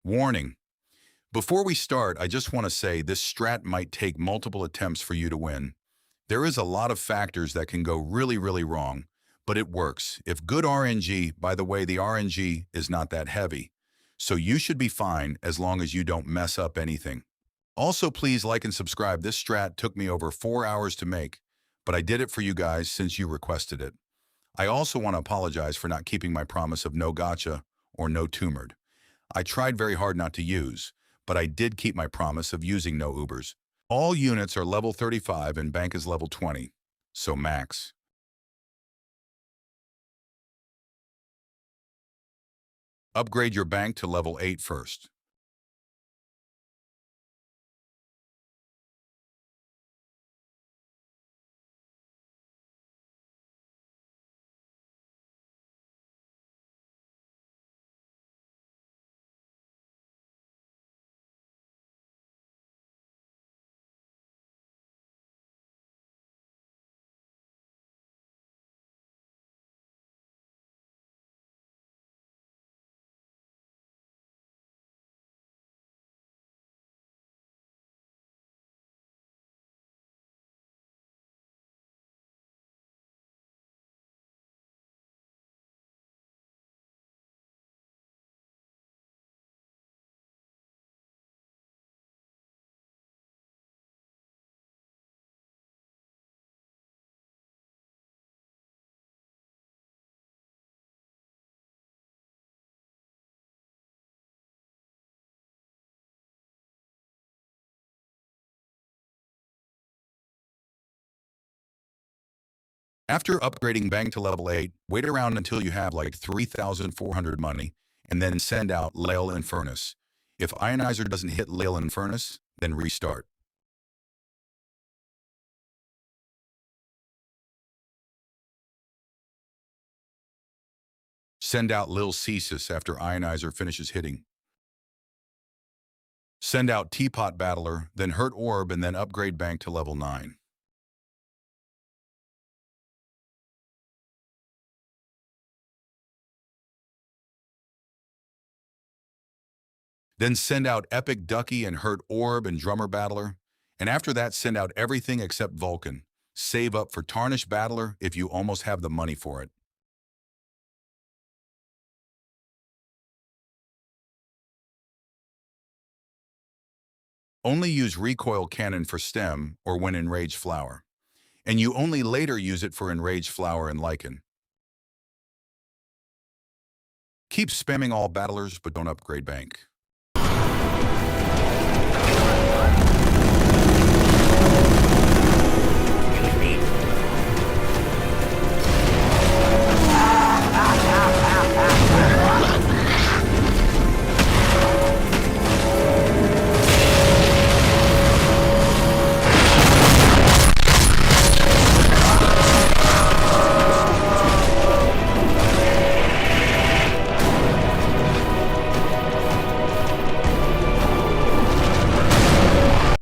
Warning. Before we start, I just want to say this strat might take multiple attempts for you to win. There is a lot of factors that can go really wrong, but it works. If good RNG, by the way, the RNG is not that heavy. So you should be fine as long as you don't mess up anything. Also, please like and subscribe. This strat took me over 4 hours to make, but I did it for you guys since you requested it. I also want to apologize for not keeping my promise of no gacha or no tumored. I tried very hard not to use, but I did keep my promise of using no Ubers. All units are level 35 and bank is level 20, so max. Upgrade your bank to level 8 first. After upgrading bank to level 8, wait around until you have like 3,400 money, and then send out Lichen Furnace. If Ionizer doesn't hit Lichen Furnace, then restart. Send out Lil Cesis after Ionizer finishes hitting. Send out Teapot Battler, then hurt Orb, and then upgrade bank to level 9. Then send out Epic Ducky and hurt Orb and Drummer Battler. And after that, send out everything except Vulcan. Save up for Tarnish Battler if you almost have the money for it. Only use Recoil Cannon for Stem or when Enraged Flower. And you only later use it for Enraged Flower and Lykan. Keep spamming all battlers, but don't upgrade bank.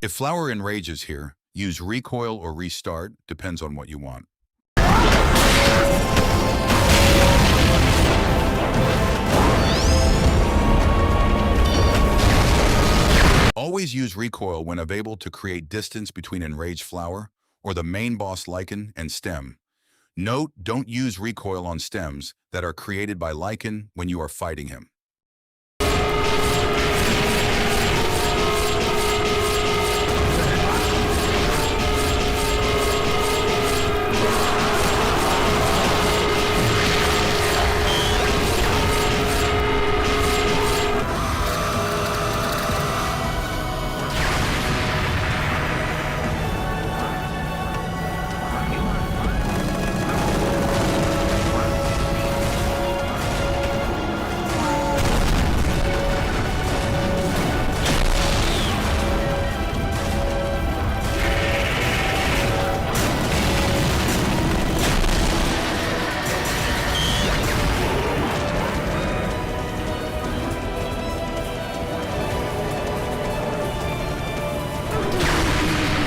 If Flower enrages here, use Recoil or Restart, depends on what you want. Always use Recoil when available to create distance between Enraged Flower or the main boss Lykan and Stem. Note, don't use Recoil on stems that are created by Lykan when you are fighting him.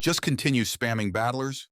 Just continue spamming battlers.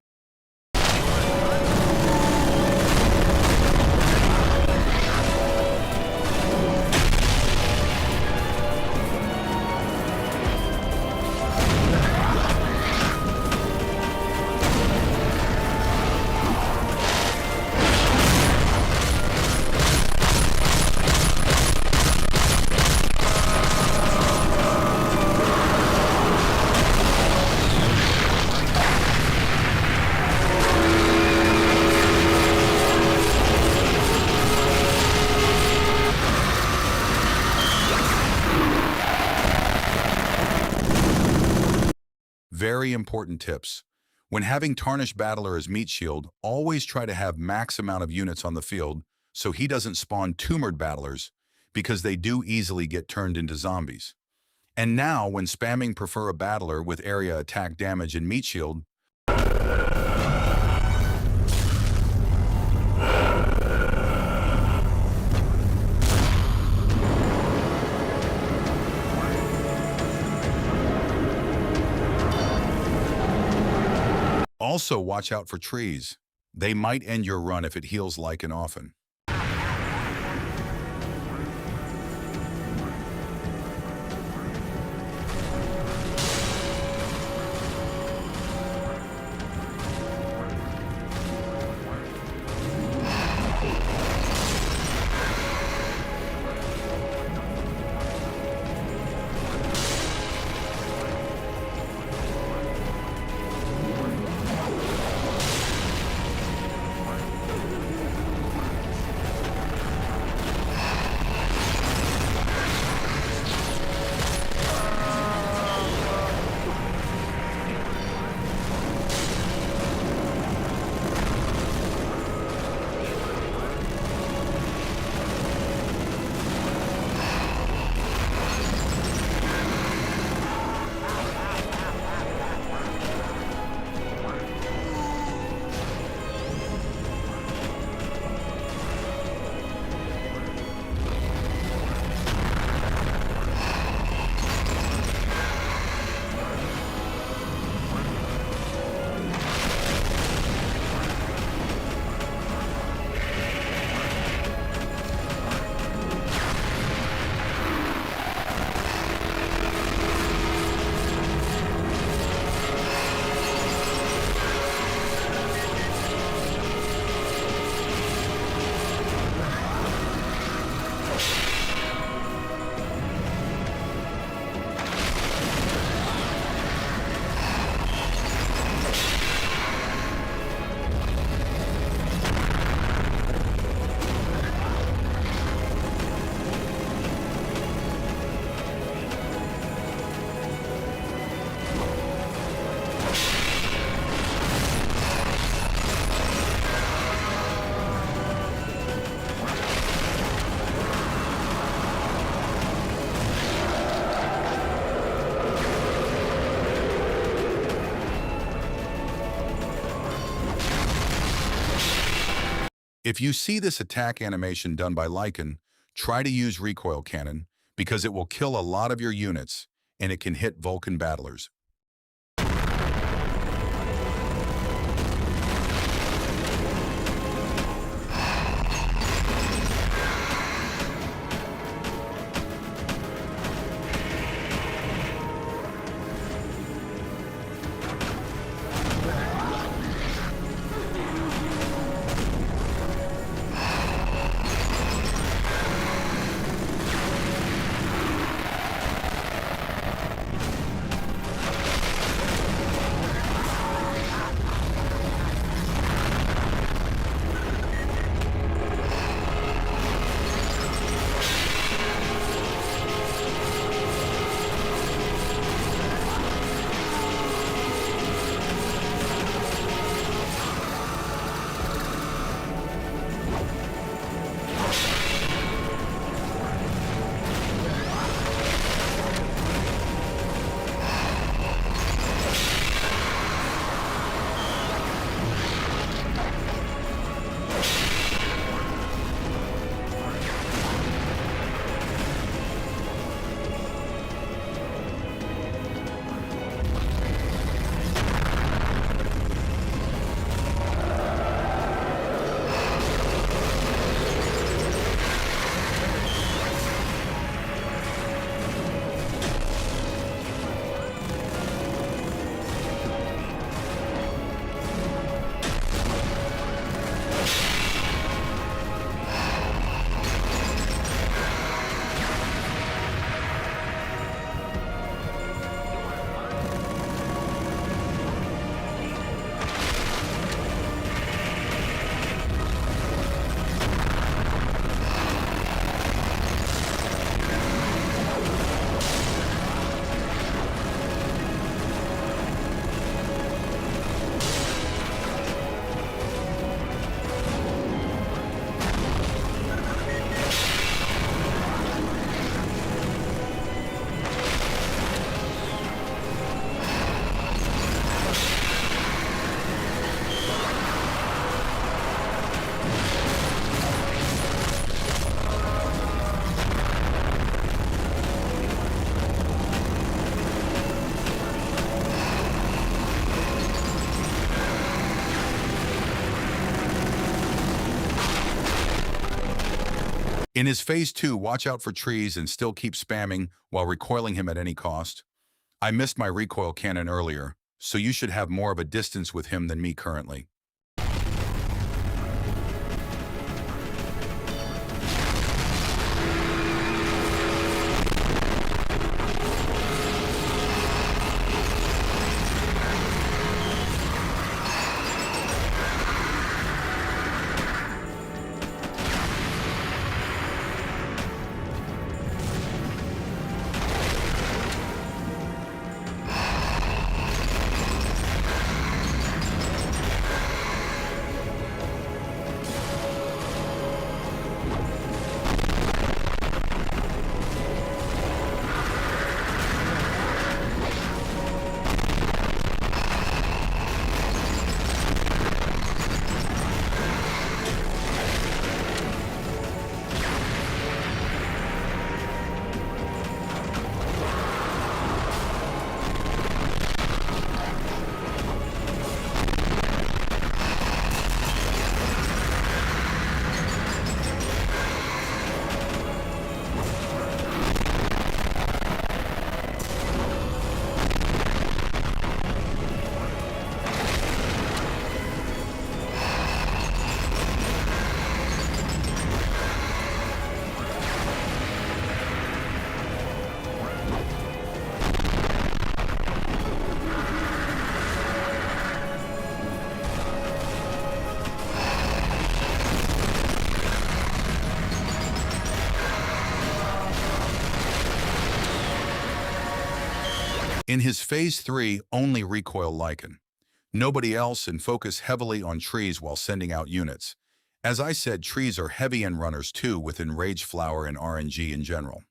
Very important tips. When having Tarnished Battler as meat shield, always try to have max amount of units on the field so he doesn't spawn tumored battlers because they do easily get turned into zombies. And now, when spamming prefer a battler with area attack damage and meat shield, also watch out for trees. They might end your run if it heals Lykan often. If you see this attack animation done by Lykan, try to use recoil cannon because it will kill a lot of your units and it can hit Vulcan battlers. In his phase 2, watch out for trees and still keep spamming while recoiling him at any cost. I missed my recoil cannon earlier, so you should have more of a distance with him than me currently. In his phase 3, only recoil Lykan. Nobody else, and focus heavily on trees while sending out units. As I said, trees are heavy end runners too with Enraged Flower and RNG in general.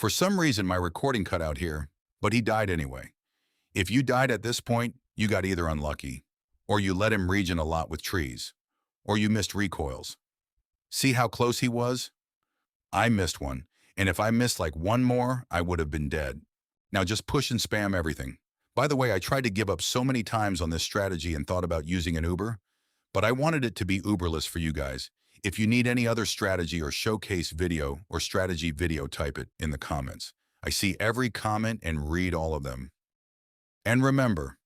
For some reason, my recording cut out here, but he died anyway. If you died at this point, you got either unlucky, or you let him regen a lot with trees, or you missed recoils. See how close he was? I missed one, and if I missed like one more, I would have been dead. Now just push and spam everything. By the way, I tried to give up so many times on this strategy and thought about using an Uber, but I wanted it to be Uberless for you guys. If you need any other strategy or showcase video or strategy video, type it in the comments. I see every comment and read all of them. And remember,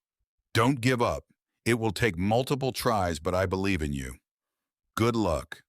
don't give up. It will take multiple tries, but I believe in you. Good luck.